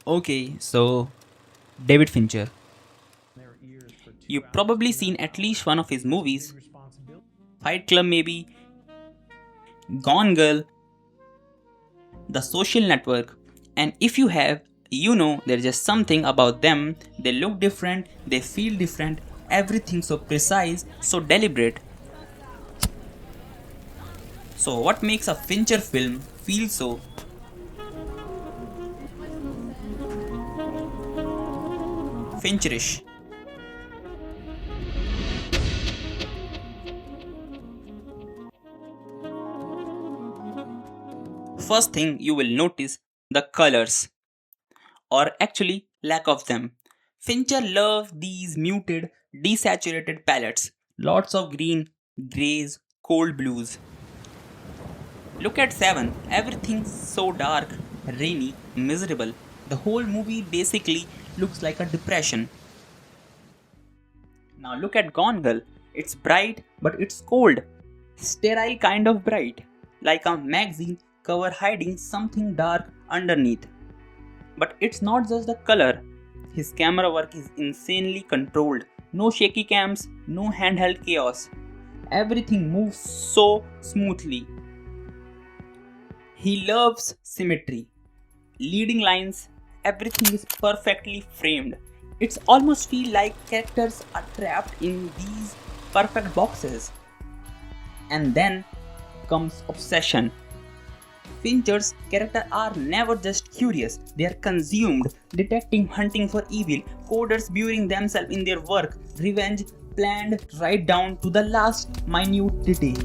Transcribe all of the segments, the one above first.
Okay, so David Fincher. You've probably seen at least one of his movies. Fight Club maybe, Gone Girl, The Social Network. And if you have, you know there's just something about them. They look different, they feel different, everything so precise, so deliberate. So what makes a Fincher film feel so Fincherish? First thing you will notice the colors, or actually lack of them. Fincher loves these muted, desaturated palettes. Lots of green, greys, cold blues. Look at 7. Everything's so dark, rainy, miserable. The whole movie basically looks like a depression. Now look at Gone Girl. It's bright, but it's cold. Sterile kind of bright. Like a magazine cover hiding something dark underneath. But it's not just the color. His camera work is insanely controlled. No shaky cams, no handheld chaos. Everything moves so smoothly. He loves symmetry. Leading lines, everything is perfectly framed. It's almost feel like characters are trapped in these perfect boxes. And then comes obsession. Fincher's characters are never just curious, they are consumed, detecting, hunting for evil, coders burying themselves in their work, revenge planned right down to the last minute detail.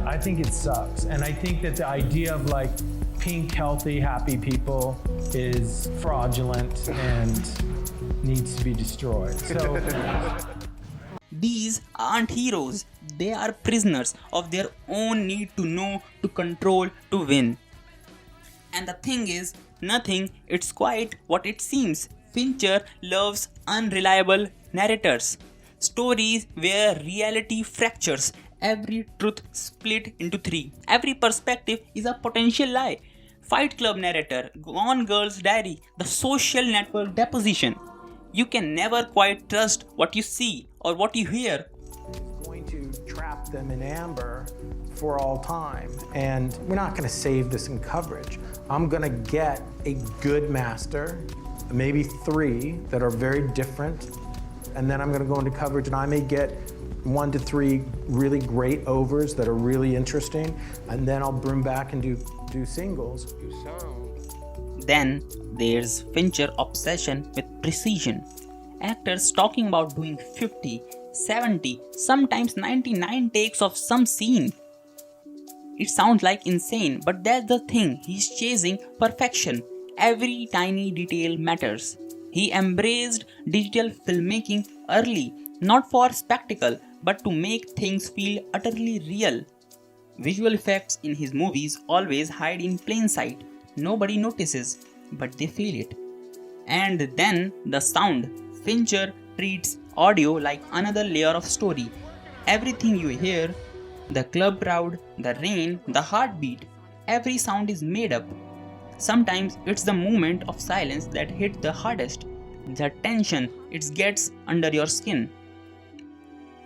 I think it sucks. And I think that the idea of like pink, healthy, happy people is fraudulent and needs to be destroyed. So These aren't heroes, they are prisoners of their own need to know, to control, to win. And the thing is, nothing, it's quite what it seems. Fincher loves unreliable narrators. Stories where reality fractures, every truth split into three. Every perspective is a potential lie. Fight Club narrator, Gone Girl's diary, the social network deposition. You can never quite trust what you see or what you hear. going to trap them in amber for all time. And we're not going to save this in coverage. I'm going to get a good master, maybe 3 that are very different, and then I'm going to go into coverage and I may get 1 to 3 really great overs that are really interesting, and then I'll bring back and do singles. Then there's Fincher obsession with precision. Actors talking about doing 50, 70, sometimes 99 takes of some scene. It sounds like insane, but that's the thing. He's chasing perfection. Every tiny detail matters. He embraced digital filmmaking early, not for spectacle, but to make things feel utterly real. Visual effects in his movies always hide in plain sight. Nobody notices, but they feel it. And then the sound. Fincher treats audio like another layer of story. Everything you hear, the club crowd, the rain, the heartbeat, every sound is made up. Sometimes it's the moment of silence that hits the hardest. The tension it gets under your skin.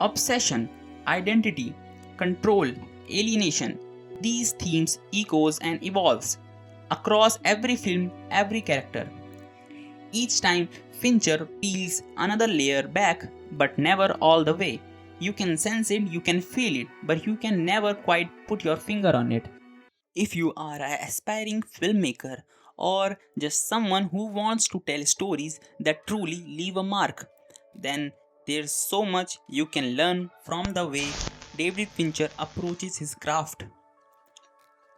Obsession, identity, control, alienation. These themes echoes and evolves across every film, every character. Each time Fincher peels another layer back, but never all the way. You can sense it, you can feel it, but you can never quite put your finger on it. If you are an aspiring filmmaker or just someone who wants to tell stories that truly leave a mark, then there's so much you can learn from the way David Fincher approaches his craft.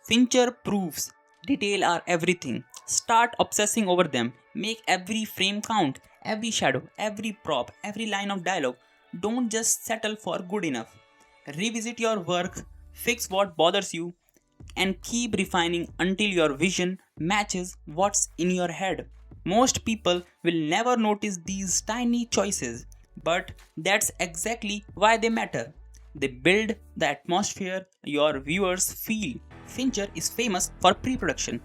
Fincher proves detail are everything. Start obsessing over them. Make every frame count, every shadow, every prop, every line of dialogue. Don't just settle for good enough. Revisit your work, fix what bothers you, and keep refining until your vision matches what's in your head. Most people will never notice these tiny choices, but that's exactly why they matter. They build the atmosphere your viewers feel. Fincher is famous for pre production.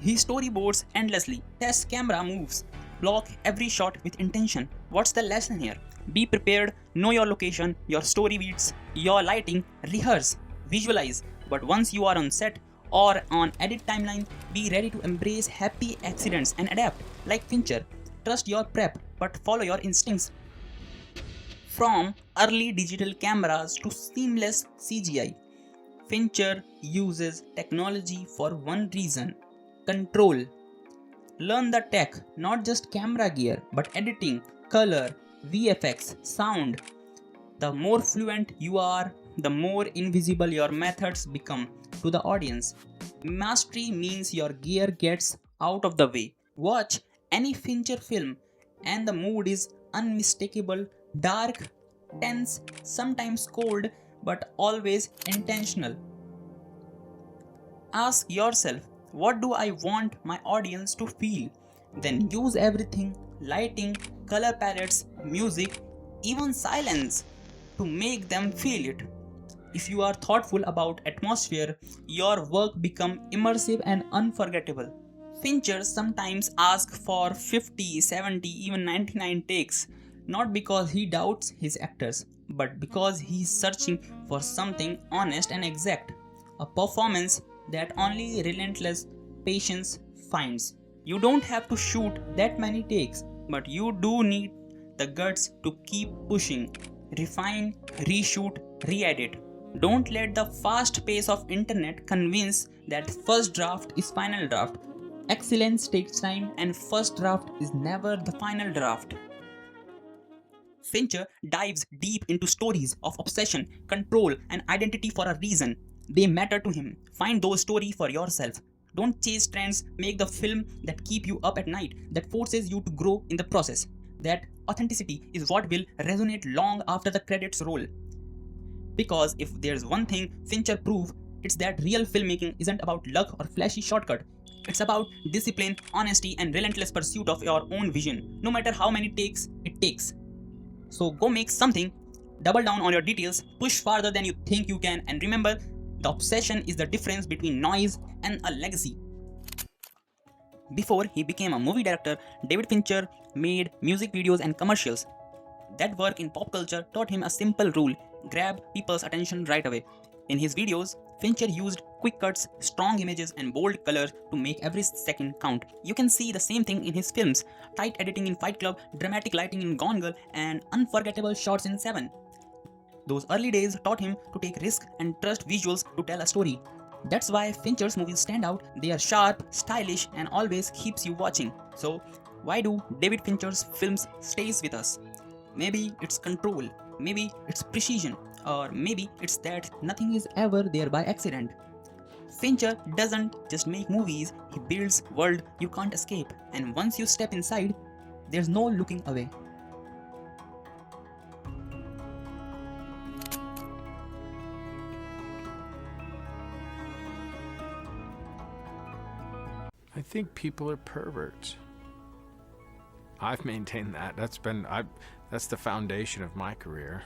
He storyboards endlessly, tests camera moves, block every shot with intention. What's the lesson here? Be prepared, know your location, your story beats, your lighting, rehearse, visualize. But once you are on set or on edit timeline, be ready to embrace happy accidents and adapt. Like Fincher, trust your prep but follow your instincts. From early digital cameras to seamless CGI, Fincher uses technology for one reason: control. Learn the tech, not just camera gear, but editing, color, VFX, sound. The more fluent you are, the more invisible your methods become to the audience. Mastery means your gear gets out of the way. Watch any Fincher film, and the mood is unmistakable, dark, tense, sometimes cold, but always intentional. Ask yourself, what do I want my audience to feel? Then use everything: lighting, color palettes, music, even silence to make them feel it. If you are thoughtful about atmosphere, your work becomes immersive and unforgettable. Fincher sometimes asks for 50, 70, even 99 takes, not because he doubts his actors, but because he is searching for something honest and exact, a performance that only relentless patience finds. You don't have to shoot that many takes, but you do need the guts to keep pushing, refine, reshoot, re-edit. Don't let the fast pace of internet convince that first draft is final draft. Excellence takes time and first draft is never the final draft. Fincher dives deep into stories of obsession, control, and identity for a reason. They matter to him. Find those stories for yourself. Don't chase trends, make the film that keep you up at night, that forces you to grow in the process. That authenticity is what will resonate long after the credits roll. Because if there's one thing Fincher proved, it's that real filmmaking isn't about luck or flashy shortcut. It's about discipline, honesty, and relentless pursuit of your own vision, no matter how many takes it takes. So go make something, double down on your details, push farther than you think you can, and remember, the obsession is the difference between noise and a legacy. Before he became a movie director, David Fincher made music videos and commercials. That work in pop culture taught him a simple rule: grab people's attention right away. In his videos, Fincher used quick cuts, strong images, and bold colors to make every second count. You can see the same thing in his films: tight editing in Fight Club, dramatic lighting in Gone Girl, and unforgettable shots in Seven. Those early days taught him to take risks and trust visuals to tell a story. That's why Fincher's movies stand out. They are sharp, stylish, and always keeps you watching. So, why do David Fincher's films stays with us? Maybe it's control, maybe it's precision, or maybe it's that nothing is ever there by accident. Fincher doesn't just make movies, he builds world you can't escape, and once you step inside, there's no looking away. I think people are perverts. I've maintained that. That's the foundation of my career.